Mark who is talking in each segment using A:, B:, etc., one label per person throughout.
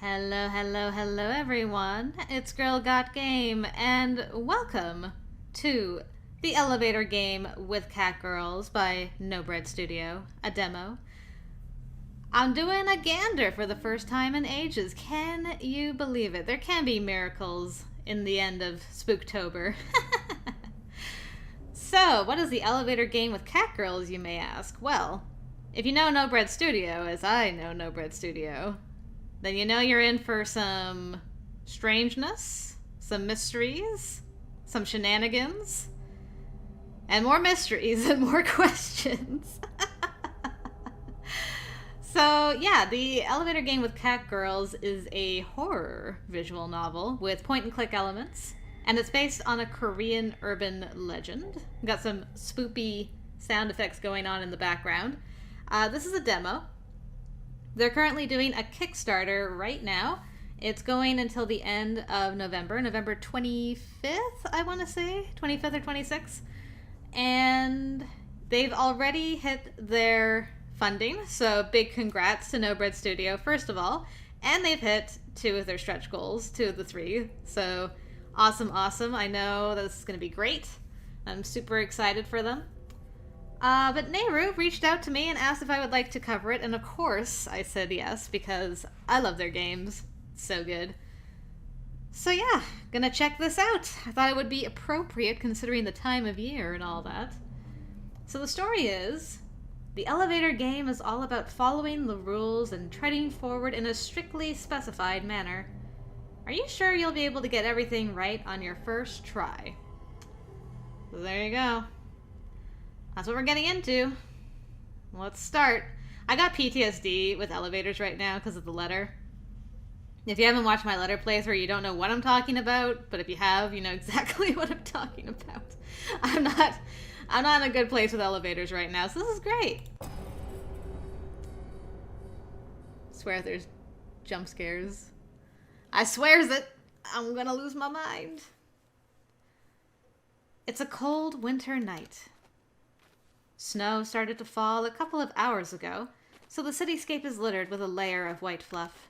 A: Hello, hello, hello everyone. It's GirlGotGame, and welcome to the elevator game with Catgirls by NoBreadStudio, a demo. I'm doing a Gander for the first time in ages. Can you believe it? There can be miracles in the end of Spooktober. So, what is the elevator game with Catgirls, you may ask? Well, if you know NoBreadStudio, as I know NoBreadStudio, then you know you're in for some strangeness, some mysteries, some shenanigans, and more mysteries and more questions. So, yeah, the elevator game with Catgirls is a horror visual novel with point-and-click elements, and it's based on a Korean urban legend. Got some spoopy sound effects going on in the background. This is a demo. They're currently doing a Kickstarter right now. It's going until the end of November, November 25th, I want to say, 25th or 26th. And they've already hit their funding, so big congrats to NoBreadStudio, first of all. And they've hit 2 of their stretch goals, 2 of the 3. So awesome, awesome. I know this is going to be great. I'm super excited for them. But Nehru reached out to me and asked if I would like to cover it, and of course I said yes, because I love their games. So good. So yeah, gonna check this out. I thought it would be appropriate considering the time of year and all that. So the story is, the elevator game is all about following the rules and treading forward in a strictly specified manner. Are you sure you'll be able to get everything right on your first try? So there you go. That's what we're getting into. Let's start. I got PTSD with elevators right now because of the letter. If you haven't watched my letter playthrough, you don't know what I'm talking about, but if you have, you know exactly what I'm talking about. I'm not in a good place with elevators right now, so this is great. I swear there's jump scares. I swears it. I'm gonna lose my mind. It's a cold winter night. Snow started to fall a couple of hours ago, so the cityscape is littered with a layer of white fluff.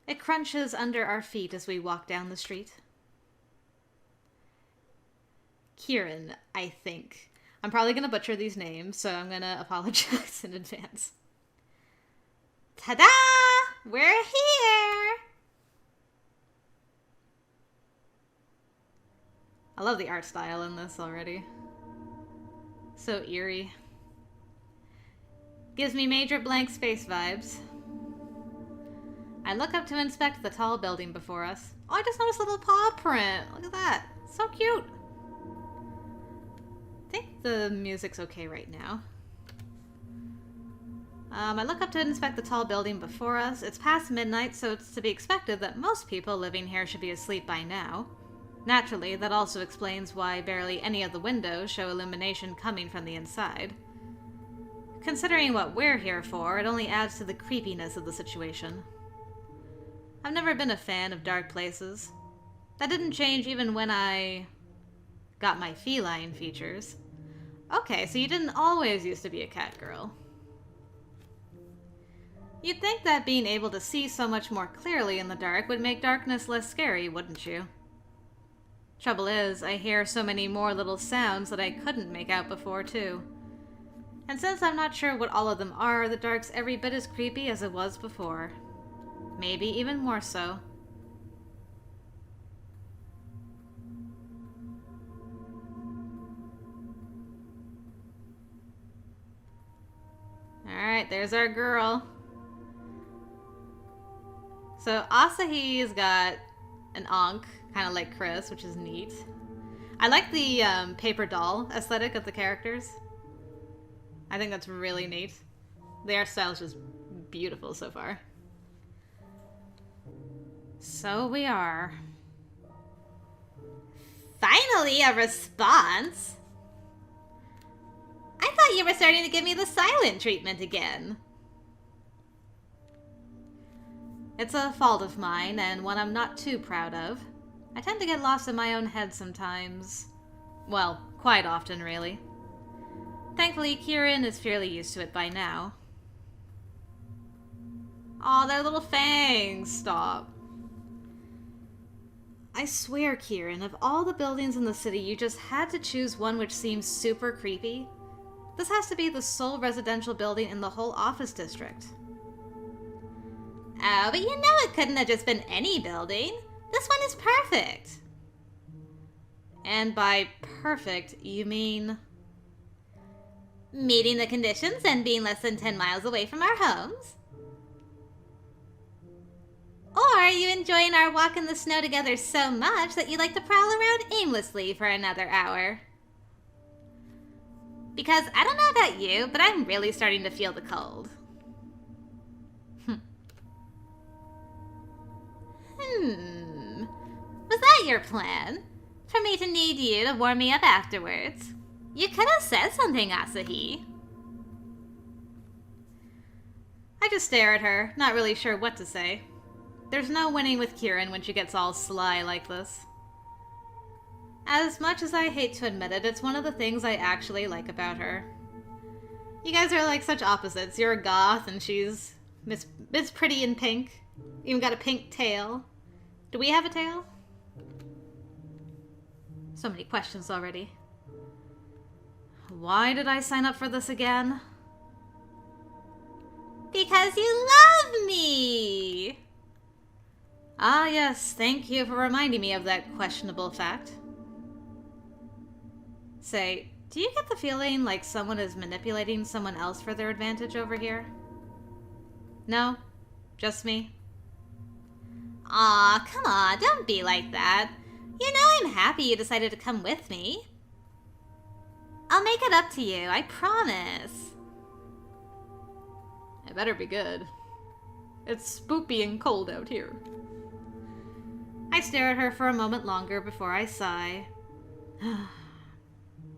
A: It crunches under our feet as we walk down the street. Kirin, I think. I'm probably going to butcher these names, so I'm going to apologize in advance. Ta-da! We're here! I love the art style in this already. So eerie. Gives me major blank space vibes. I look up to inspect the tall building before us. Oh, I just noticed a little paw print. Look at that. So cute. I think the music's okay right now. I look up to inspect the tall building before us. It's past midnight, so it's to be expected that most people living here should be asleep by now. Naturally, that also explains why barely any of the windows show illumination coming from the inside. Considering what we're here for, it only adds to the creepiness of the situation. I've never been a fan of dark places. That didn't change even when I got my feline features. Okay, so you didn't always used to be a cat girl. You'd think that being able to see so much more clearly in the dark would make darkness less scary, wouldn't you? Trouble is, I hear so many more little sounds that I couldn't make out before, too. And since I'm not sure what all of them are, the dark's every bit as creepy as it was before. Maybe even more so. Alright, there's our girl. So Asahi's got an ankh, kind of like Chris, which is neat. I like the paper doll aesthetic of the characters. I think that's really neat. The art style is just beautiful so far. So we are. Finally, a response! I thought you were starting to give me the silent treatment again. It's a fault of mine, and one I'm not too proud of. I tend to get lost in my own head sometimes. Well, quite often, really. Thankfully, Kirin is fairly used to it by now. Aw, their little fangs. Stop. I swear, Kirin, of all the buildings in the city, you just had to choose one which seems super creepy. This has to be the sole residential building in the whole office district. Oh, but you know it couldn't have just been any building. This one is perfect. And by perfect, you mean... meeting the conditions and being less than 10 miles away from our homes. Or are you enjoying our walk in the snow together so much that you like to prowl around aimlessly for another hour? Because I don't know about you, but I'm really starting to feel the cold. Was that your plan? For me to need you to warm me up afterwards? You could have said something, Asahi. I just stare at her, not really sure what to say. There's no winning with Kirin when she gets all sly like this. As much as I hate to admit it, it's one of the things I actually like about her. You guys are like such opposites. You're a goth and she's Miss Pretty in pink. Even got a pink tail. Do we have a tail? So many questions already. Why did I sign up for this again? Because you love me! Ah, yes, thank you for reminding me of that questionable fact. Say, do you get the feeling like someone is manipulating someone else for their advantage over here? No? Just me? Aw, come on, don't be like that. You know I'm happy you decided to come with me. I'll make it up to you, I promise. It better be good. It's spoopy and cold out here. I stare at her for a moment longer before I sigh.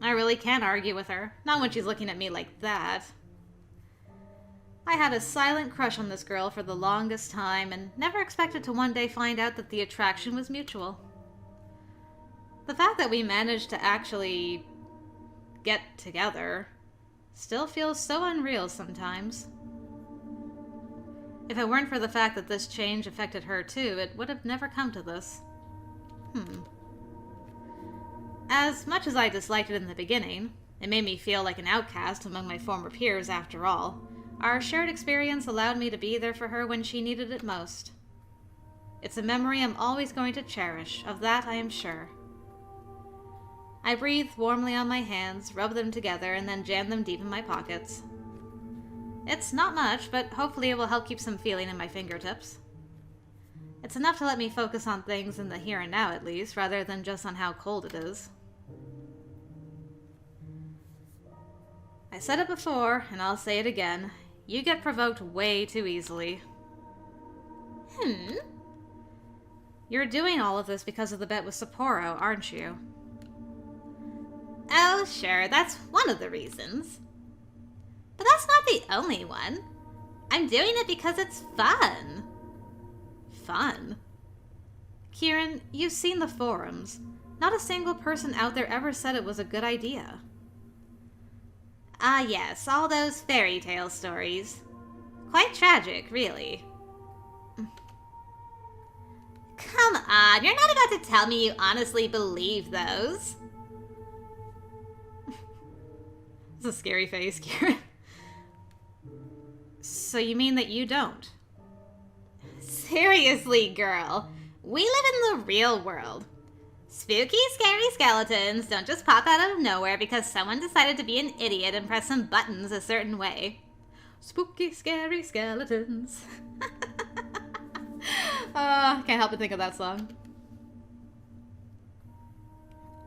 A: I really can't argue with her, not when she's looking at me like that. I had a silent crush on this girl for the longest time and never expected to one day find out that the attraction was mutual. The fact that we managed to actually get together still feels so unreal sometimes. If it weren't for the fact that this change affected her too, it would have never come to this. As much as I disliked it in the beginning, it made me feel like an outcast among my former peers after all. Our shared experience allowed me to be there for her when she needed it most. It's a memory I'm always going to cherish, of that I am sure. I breathe warmly on my hands, rub them together, and then jam them deep in my pockets. It's not much, but hopefully it will help keep some feeling in my fingertips. It's enough to let me focus on things in the here and now at least, rather than just on how cold it is. I said it before, and I'll say it again. You get provoked way too easily. You're doing all of this because of the bet with Sapporo, aren't you? Oh, sure, that's one of the reasons. But that's not the only one. I'm doing it because it's fun. Fun? Kirin, you've seen the forums. Not a single person out there ever said it was a good idea. Ah, yes, all those fairy tale stories. Quite tragic, really. Come on, you're not about to tell me you honestly believe those. It's a scary face, Kirin. So you mean that you don't? Seriously, girl. We live in the real world. Spooky, scary skeletons don't just pop out of nowhere because someone decided to be an idiot and press some buttons a certain way. Spooky, scary skeletons. Can't help but think of that song.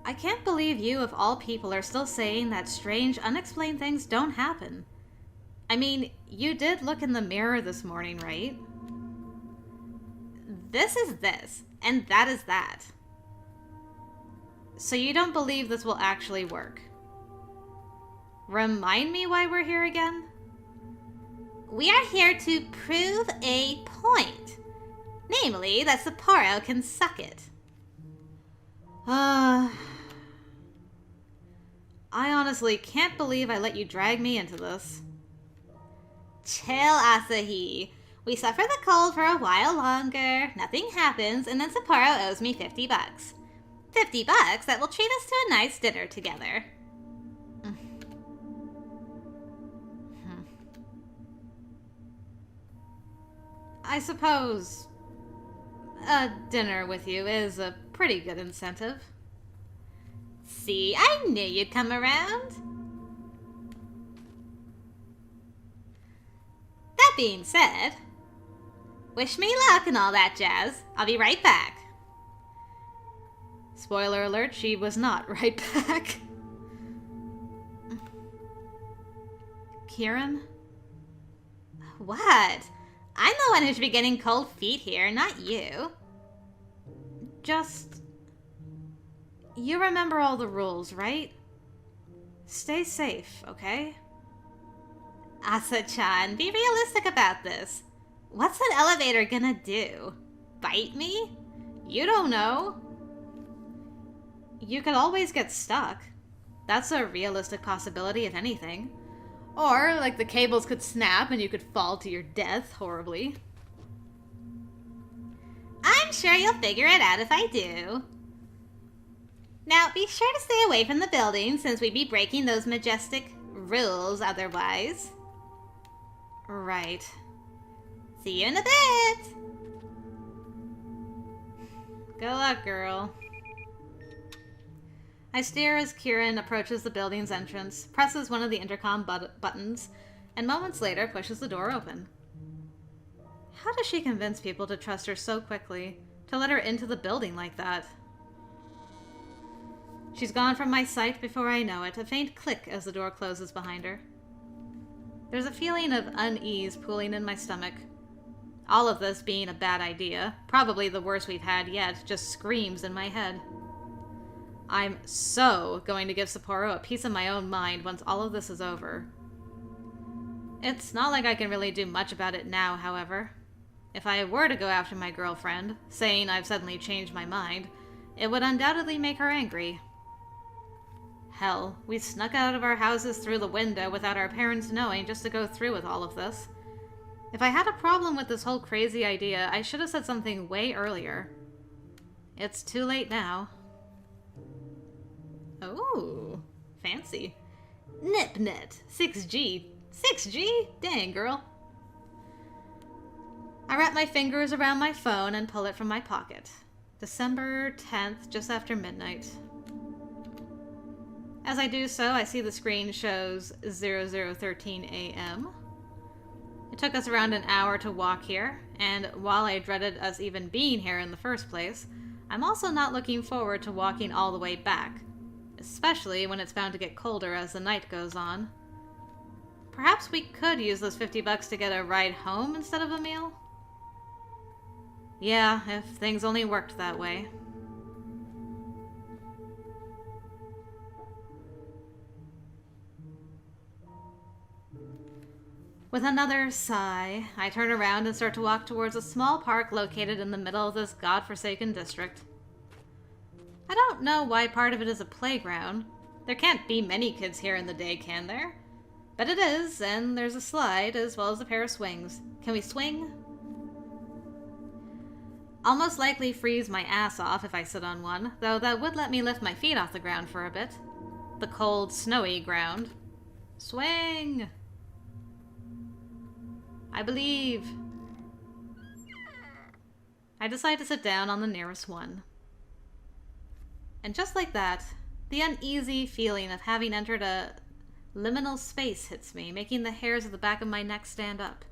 A: I can't believe you, of all people, are still saying that strange, unexplained things don't happen. I mean, you did look in the mirror this morning, right? This is this, and that is that. So you don't believe this will actually work? Remind me why we're here again? We are here to prove a point. Namely, that Sapporo can suck it. I honestly can't believe I let you drag me into this. Chill, Asahi. We suffer the cold for a while longer, nothing happens, and then Sapporo owes me $50. $50 that will treat us to a nice dinner together. I suppose a dinner with you is a pretty good incentive. See, I knew you'd come around. That being said, wish me luck and all that jazz. I'll be right back. Spoiler alert, she was not right back. Kirin? What? I'm the one who should be getting cold feet here, not you. Just... You remember all the rules, right? Stay safe, okay? Asa-chan, be realistic about this. What's that elevator gonna do? Bite me? You don't know. You could always get stuck. That's a realistic possibility, if anything. Or, like, the cables could snap and you could fall to your death horribly. I'm sure you'll figure it out if I do. Now, be sure to stay away from the building since we'd be breaking those majestic rules otherwise. Right. See you in a bit! Good luck, girl. I stare as Kirin approaches the building's entrance, presses one of the intercom buttons, and moments later pushes the door open. How does she convince people to trust her so quickly, to let her into the building like that? She's gone from my sight before I know it, a faint click as the door closes behind her. There's a feeling of unease pooling in my stomach. All of this being a bad idea, probably the worst we've had yet, just screams in my head. I'm so going to give Sapporo a piece of my own mind once all of this is over. It's not like I can really do much about it now, however. If I were to go after my girlfriend, saying I've suddenly changed my mind, it would undoubtedly make her angry. Hell, we snuck out of our houses through the window without our parents knowing just to go through with all of this. If I had a problem with this whole crazy idea, I should have said something way earlier. It's too late now. Oh, fancy. NipNet, 6G. 6G? Dang, girl. I wrap my fingers around my phone and pull it from my pocket. December 10th, just after midnight. As I do so, I see the screen shows 0013 a.m. It took us around an hour to walk here, and while I dreaded us even being here in the first place, I'm also not looking forward to walking all the way back. Especially when it's bound to get colder as the night goes on. Perhaps we could use those $50 to get a ride home instead of a meal? Yeah, if things only worked that way. With another sigh, I turn around and start to walk towards a small park located in the middle of this godforsaken district. I don't know why part of it is a playground. There can't be many kids here in the day, can there? But it is, and there's a slide as well as a pair of swings. Can we swing? I'll most likely freeze my ass off if I sit on one, though that would let me lift my feet off the ground for a bit. The cold, snowy ground. Swing! I believe. I decide to sit down on the nearest one. And just like that, the uneasy feeling of having entered a liminal space hits me, making the hairs at the back of my neck stand up.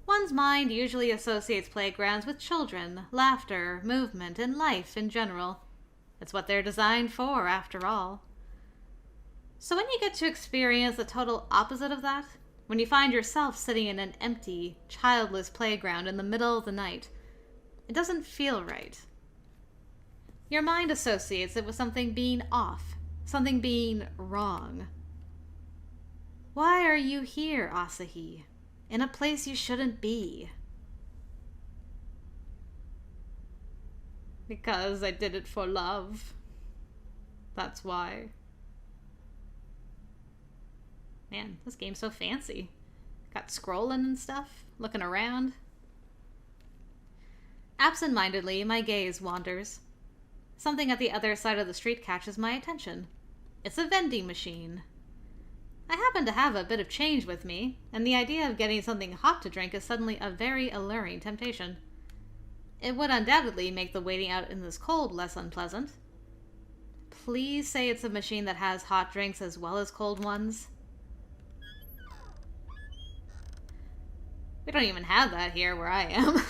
A: One's mind usually associates playgrounds with children, laughter, movement, and life in general. It's what they're designed for, after all. So when you get to experience the total opposite of that, when you find yourself sitting in an empty, childless playground in the middle of the night, it doesn't feel right. Your mind associates it with something being off, something being wrong. Why are you here, Asahi? In a place you shouldn't be? Because I did it for love. That's why. Man, this game's so fancy. Got scrolling and stuff, looking around. Absent-mindedly, my gaze wanders. Something at the other side of the street catches my attention. It's a vending machine. I happen to have a bit of change with me, and the idea of getting something hot to drink is suddenly a very alluring temptation. It would undoubtedly make the waiting out in this cold less unpleasant. Please say it's a machine that has hot drinks as well as cold ones. We don't even have that here where I am.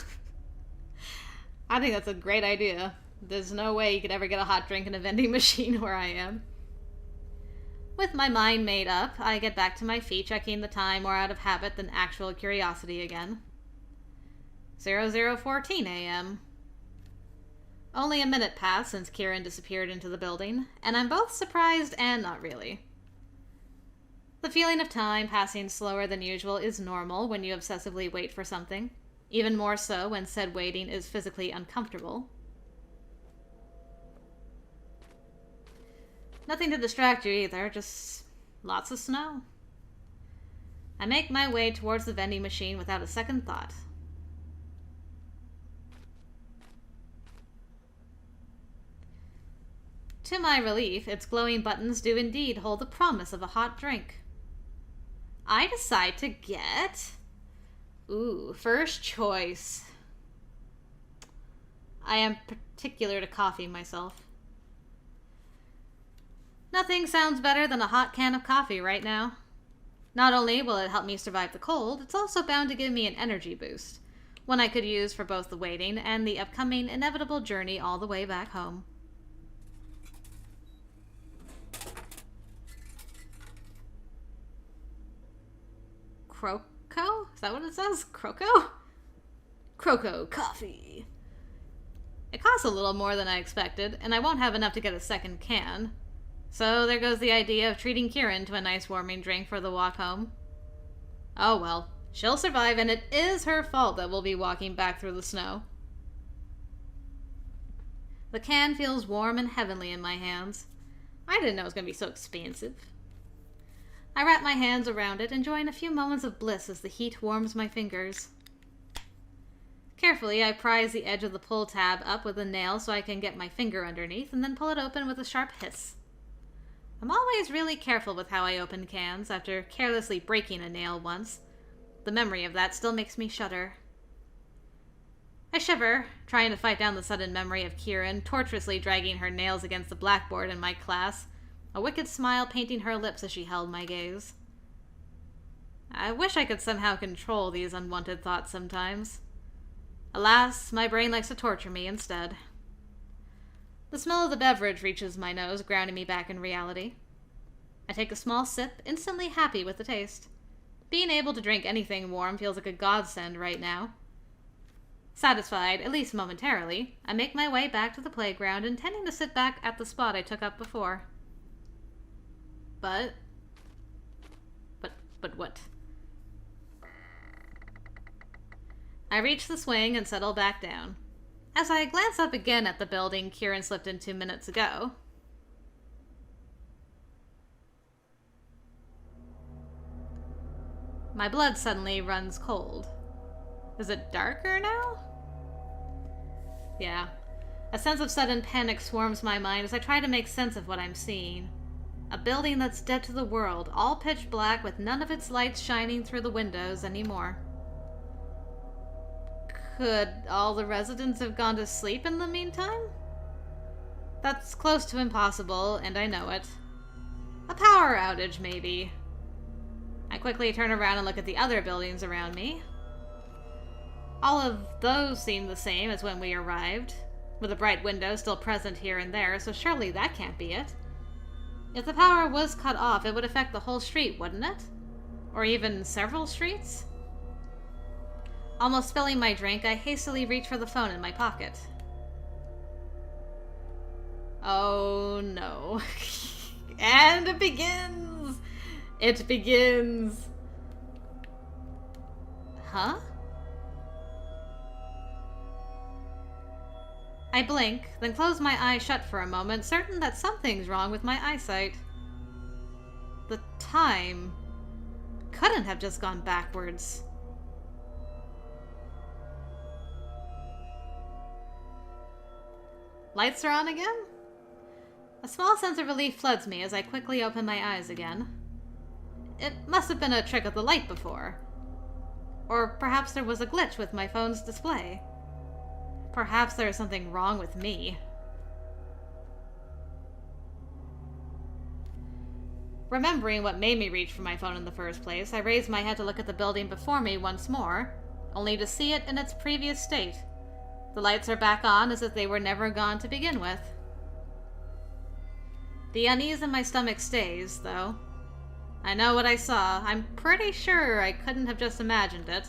A: I think that's a great idea. There's no way you could ever get a hot drink in a vending machine where I am. With my mind made up, I get back to my feet, checking the time more out of habit than actual curiosity again. 00:14 a.m. Only a minute passed since Kirin disappeared into the building, and I'm both surprised and not really. The feeling of time passing slower than usual is normal when you obsessively wait for something, even more so when said waiting is physically uncomfortable. Nothing to distract you either, just lots of snow. I make my way towards the vending machine without a second thought. To my relief, its glowing buttons do indeed hold the promise of a hot drink. I decide to get... first choice. I am particular to coffee myself. Nothing sounds better than a hot can of coffee right now. Not only will it help me survive the cold, it's also bound to give me an energy boost, one I could use for both the waiting and the upcoming inevitable journey all the way back home. Croco? Is that what it says? Croco? Croco coffee. It costs a little more than I expected, and I won't have enough to get a second can. So there goes the idea of treating Kirin to a nice warming drink for the walk home. Oh well, she'll survive, and it is her fault that we'll be walking back through the snow. The can feels warm and heavenly in my hands. I didn't know it was going to be so expansive. I wrap my hands around it, enjoying a few moments of bliss as the heat warms my fingers. Carefully, I prise the edge of the pull tab up with a nail so I can get my finger underneath, and then pull it open with a sharp hiss. I'm always really careful with how I open cans after carelessly breaking a nail once. The memory of that still makes me shudder. I shiver, trying to fight down the sudden memory of Kirin tortuously dragging her nails against the blackboard in my class, a wicked smile painting her lips as she held my gaze. I wish I could somehow control these unwanted thoughts sometimes. Alas, my brain likes to torture me instead. The smell of the beverage reaches my nose, grounding me back in reality. I take a small sip, instantly happy with the taste. Being able to drink anything warm feels like a godsend right now. Satisfied, at least momentarily, I make my way back to the playground, intending to sit back at the spot I took up before. But what? I reach the swing and settle back down. As I glance up again at the building Kirin slipped into minutes ago, my blood suddenly runs cold. Is it darker now? Yeah. A sense of sudden panic swarms my mind as I try to make sense of what I'm seeing. A building that's dead to the world, all pitch black with none of its lights shining through the windows anymore. Could all the residents have gone to sleep in the meantime? That's close to impossible, and I know it. A power outage, maybe. I quickly turn around and look at the other buildings around me. All of those seem the same as when we arrived, with a bright window still present here and there, so surely that can't be it. If the power was cut off, it would affect the whole street, wouldn't it? Or even several streets? Almost spilling my drink, I hastily reach for the phone in my pocket. Oh no. And it begins! It begins! Huh? I blink, then close my eyes shut for a moment, certain that something's wrong with my eyesight. The time couldn't have just gone backwards. Lights are on again? A small sense of relief floods me as I quickly open my eyes again. It must have been a trick of the light before. Or perhaps there was a glitch with my phone's display. Perhaps there is something wrong with me. Remembering what made me reach for my phone in the first place, I raised my head to look at the building before me once more, only to see it in its previous state. The lights are back on as if they were never gone to begin with. The unease in my stomach stays, though. I know what I saw. I'm pretty sure I couldn't have just imagined it.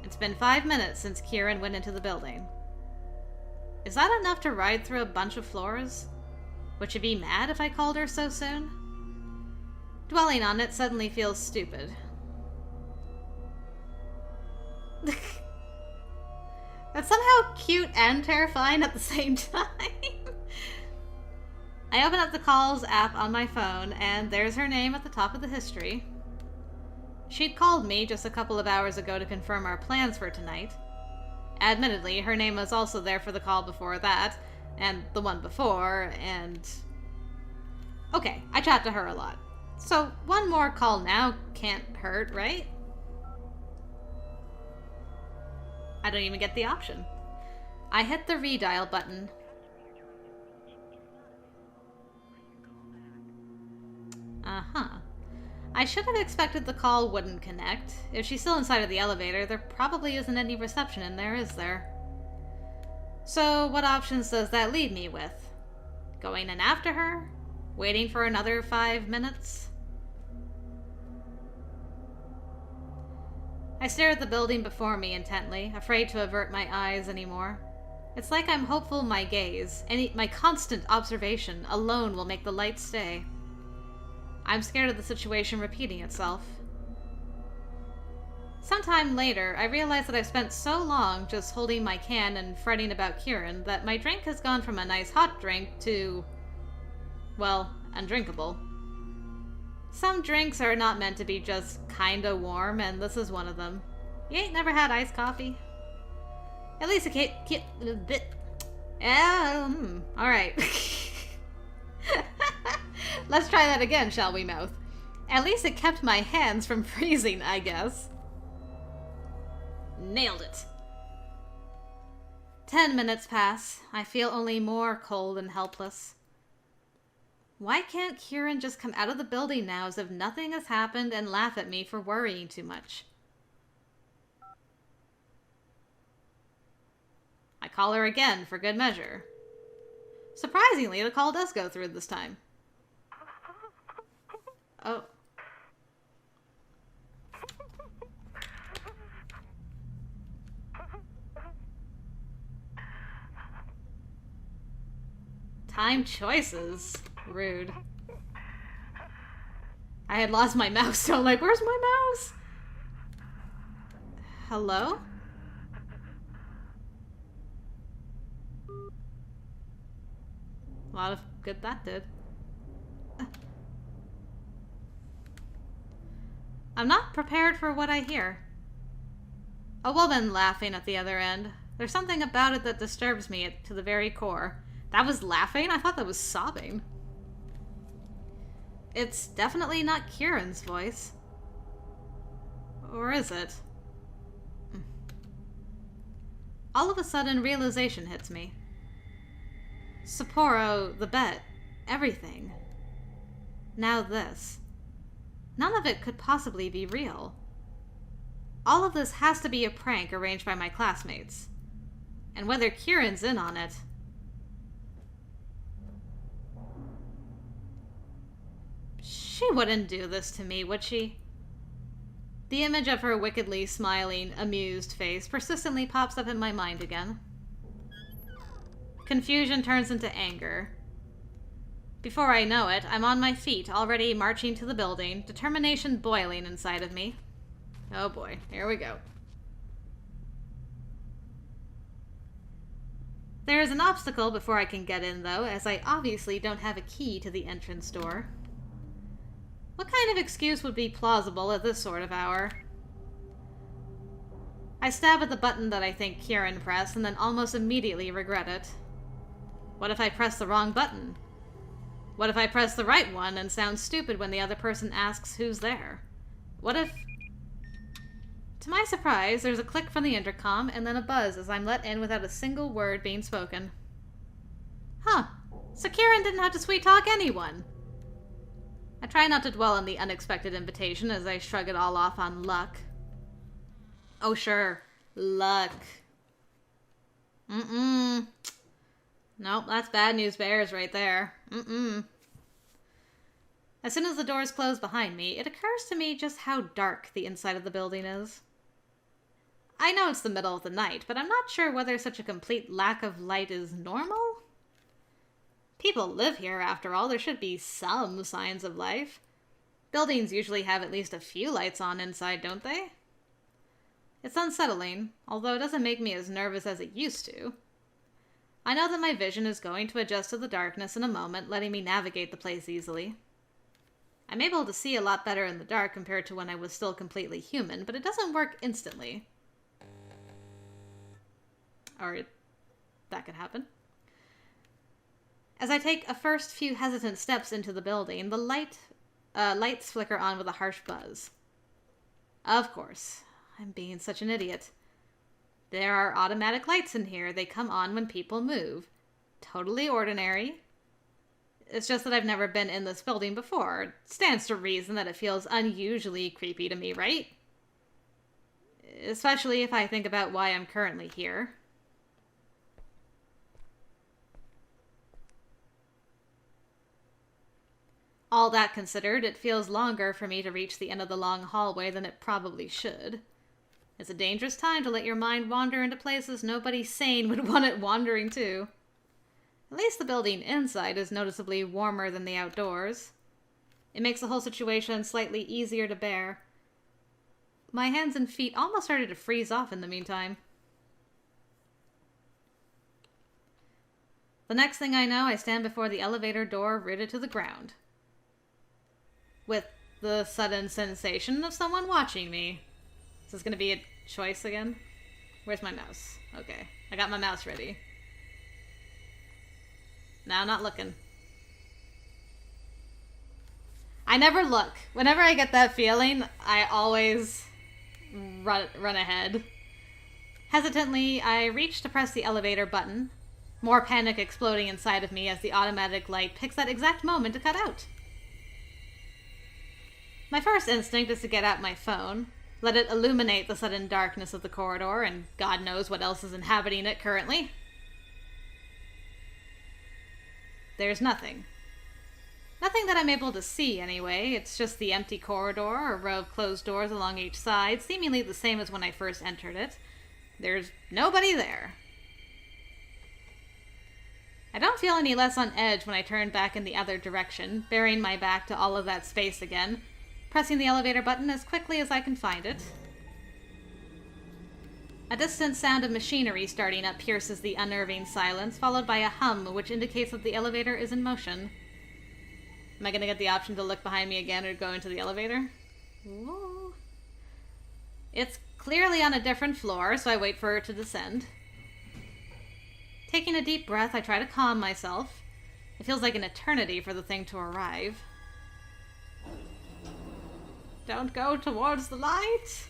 A: It's been 5 minutes since Kirin went into the building. Is that enough to ride through a bunch of floors? Would she be mad if I called her so soon? Dwelling on it suddenly feels stupid. That's somehow cute and terrifying at the same time. I open up the calls app on my phone, and there's her name at the top of the history. She'd called me just a couple of hours ago to confirm our plans for tonight. Admittedly, her name was also there for the call before that, and the one before, and... Okay, I chat to her a lot. So one more call now can't hurt, right? I don't even get the option. I hit the redial button. Uh-huh. I should have expected the call wouldn't connect. If she's still inside of the elevator, there probably isn't any reception in there, is there? So what options does that leave me with? Going in after her? Waiting for another 5 minutes? I stare at the building before me intently, afraid to avert my eyes anymore. It's like I'm hopeful my gaze, my constant observation, alone will make the light stay. I'm scared of the situation repeating itself. Sometime later, I realize that I've spent so long just holding my can and fretting about Kirin that my drink has gone from a nice hot drink to... well, undrinkable. Some drinks are not meant to be just kinda warm, and this is one of them. You ain't never had iced coffee? At least a bit. Alright. Let's try that again, shall we, mouth? At least it kept my hands from freezing, I guess. Nailed it. 10 minutes pass. I feel only more cold and helpless. Why can't Kirin just come out of the building now as if nothing has happened and laugh at me for worrying too much? I call her again for good measure. Surprisingly, the call does go through this time. Oh. Time choices. Rude. I had lost my mouse, so I'm like, where's my mouse? Hello? A lot of good that did. I'm not prepared for what I hear. A woman laughing at the other end. There's something about it that disturbs me to the very core. That was laughing? I thought that was sobbing. It's definitely not Kirin's voice. Or is it? All of a sudden, realization hits me. Sapporo, the bet, everything. Now this. None of it could possibly be real. All of this has to be a prank arranged by my classmates. And whether Kirin's in on it... She wouldn't do this to me, would she? The image of her wickedly smiling, amused face persistently pops up in my mind again. Confusion turns into anger. Before I know it, I'm on my feet, already marching to the building, determination boiling inside of me. Oh boy, here we go. There is an obstacle before I can get in, though, as I obviously don't have a key to the entrance door. What kind of excuse would be plausible at this sort of hour? I stab at the button that I think Kirin pressed, and then almost immediately regret it. What if I press the wrong button? What if I press the right one and sound stupid when the other person asks who's there? What if... To my surprise, there's a click from the intercom, and then a buzz as I'm let in without a single word being spoken. Huh. So Kirin didn't have to sweet-talk anyone. I try not to dwell on the unexpected invitation as I shrug it all off on luck. Oh sure, luck. Nope, that's bad news bears right there. As soon as the doors close behind me, it occurs to me just how dark the inside of the building is. I know it's the middle of the night, but I'm not sure whether such a complete lack of light is normal. People live here, after all. There should be some signs of life. Buildings usually have at least a few lights on inside, don't they? It's unsettling, although it doesn't make me as nervous as it used to. I know that my vision is going to adjust to the darkness in a moment, letting me navigate the place easily. I'm able to see a lot better in the dark compared to when I was still completely human, but it doesn't work instantly. Or that could happen. As I take a first few hesitant steps into the building, the lights flicker on with a harsh buzz. Of course, I'm being such an idiot. There are automatic lights in here. They come on when people move. Totally ordinary. It's just that I've never been in this building before. It stands to reason that it feels unusually creepy to me, right? Especially if I think about why I'm currently here. All that considered, it feels longer for me to reach the end of the long hallway than it probably should. It's a dangerous time to let your mind wander into places nobody sane would want it wandering to. At least the building inside is noticeably warmer than the outdoors. It makes the whole situation slightly easier to bear. My hands and feet almost started to freeze off in the meantime. The next thing I know, I stand before the elevator door rooted to the ground, with the sudden sensation of someone watching me. Is this going to be a choice again? Where's my mouse? Okay, I got my mouse ready. Now, not looking. I never look. Whenever I get that feeling, I always run ahead. Hesitantly, I reach to press the elevator button, more panic exploding inside of me as the automatic light picks that exact moment to cut out. My first instinct is to get out my phone, let it illuminate the sudden darkness of the corridor, and God knows what else is inhabiting it currently. There's nothing. Nothing that I'm able to see, anyway. It's just the empty corridor, a row of closed doors along each side, seemingly the same as when I first entered it. There's nobody there. I don't feel any less on edge when I turn back in the other direction, burying my back to all of that space again, pressing the elevator button as quickly as I can find it. A distant sound of machinery starting up pierces the unnerving silence, followed by a hum which indicates that the elevator is in motion. Am I going to get the option to look behind me again or go into the elevator? Whoa. It's clearly on a different floor, so I wait for it to descend. Taking a deep breath, I try to calm myself. It feels like an eternity for the thing to arrive. Don't go towards the light.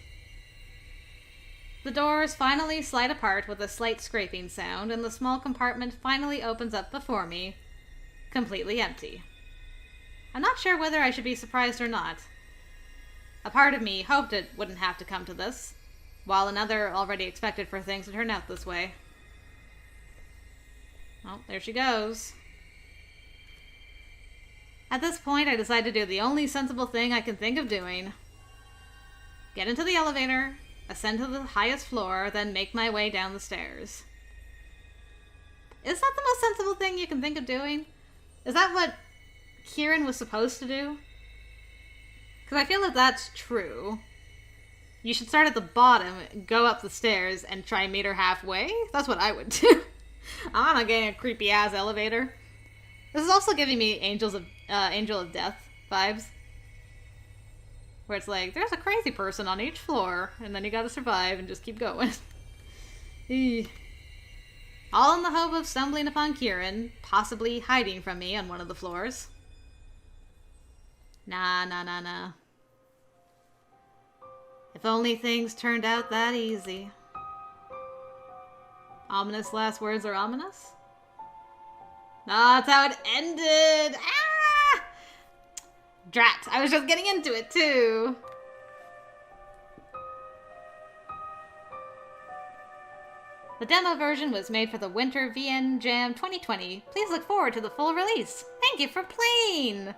A: The doors finally slide apart with a slight scraping sound, and the small compartment finally opens up before me, completely empty. I'm not sure whether I should be surprised or not. A part of me hoped it wouldn't have to come to this, while another already expected for things to turn out this way. Oh, there she goes. At this point, I decide to do the only sensible thing I can think of doing. Get into the elevator, ascend to the highest floor, then make my way down the stairs. Is that the most sensible thing you can think of doing? Is that what Kirin was supposed to do? Because I feel if that's true, you should start at the bottom, go up the stairs, and try and meet her halfway. That's what I would do. I'm not getting a creepy-ass elevator. This is also giving me Angel of Death vibes. where it's like, there's a crazy person on each floor, and then you gotta survive and just keep going. All in the hope of stumbling upon Kirin, possibly hiding from me on one of the floors. Nah. If only things turned out that easy. Ominous last words are ominous? Ah, that's how it ended! Ah! Drat, I was just getting into it too. The demo version was made for the Winter VN Jam 2020. Please look forward to the full release. Thank you for playing!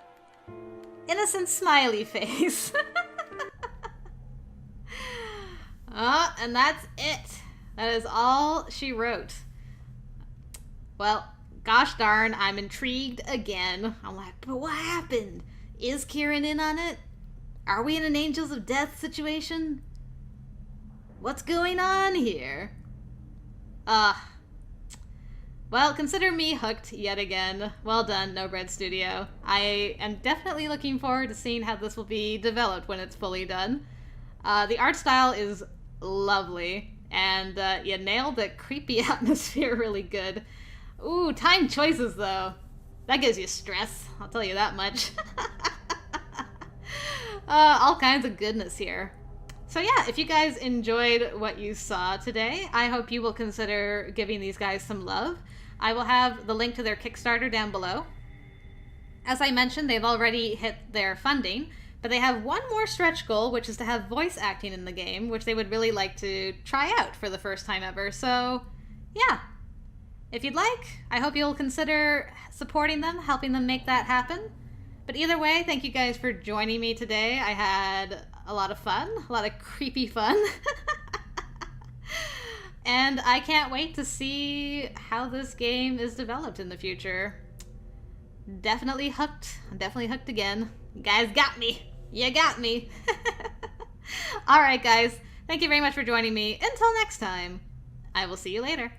A: Innocent smiley face. And that's it. That is all she wrote. Well, gosh darn, I'm intrigued again. I'm like, but what happened? Is Kirin in on it? Are we in an Angels of Death situation? What's going on here? Well, consider me hooked yet again. Well done, NoBreadStudio. I am definitely looking forward to seeing how this will be developed when it's fully done. The art style is lovely, and you nailed the creepy atmosphere really good. Ooh, time choices though. That gives you stress, I'll tell you that much. All kinds of goodness here. So yeah, if you guys enjoyed what you saw today, I hope you will consider giving these guys some love. I will have the link to their Kickstarter down below. As I mentioned, they've already hit their funding, but they have one more stretch goal, which is to have voice acting in the game, which they would really like to try out for the first time ever. So yeah, if you'd like, I hope you'll consider supporting them, helping them make that happen. But either way, thank you guys for joining me today. I had a lot of fun, a lot of creepy fun. And I can't wait to see how this game is developed in the future. Definitely hooked. I'm definitely hooked again. You guys got me. You got me. Alright guys, thank you very much for joining me. Until next time, I will see you later.